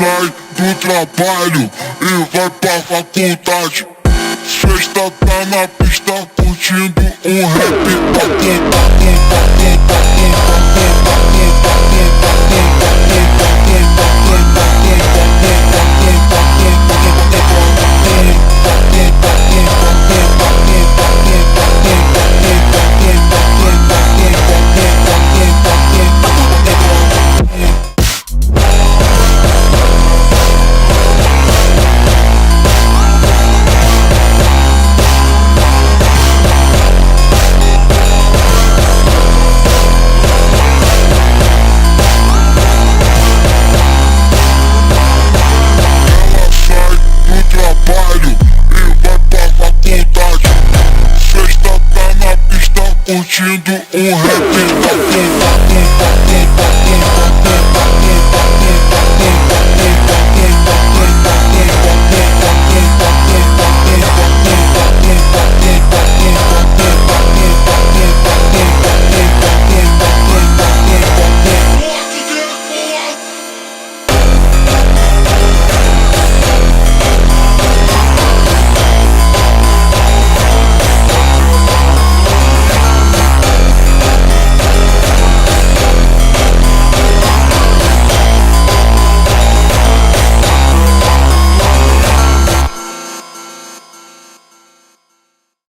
sai do trabalho e vai pra faculdade. Sexta tá na pista curtindo um rap. Curtindo um rap.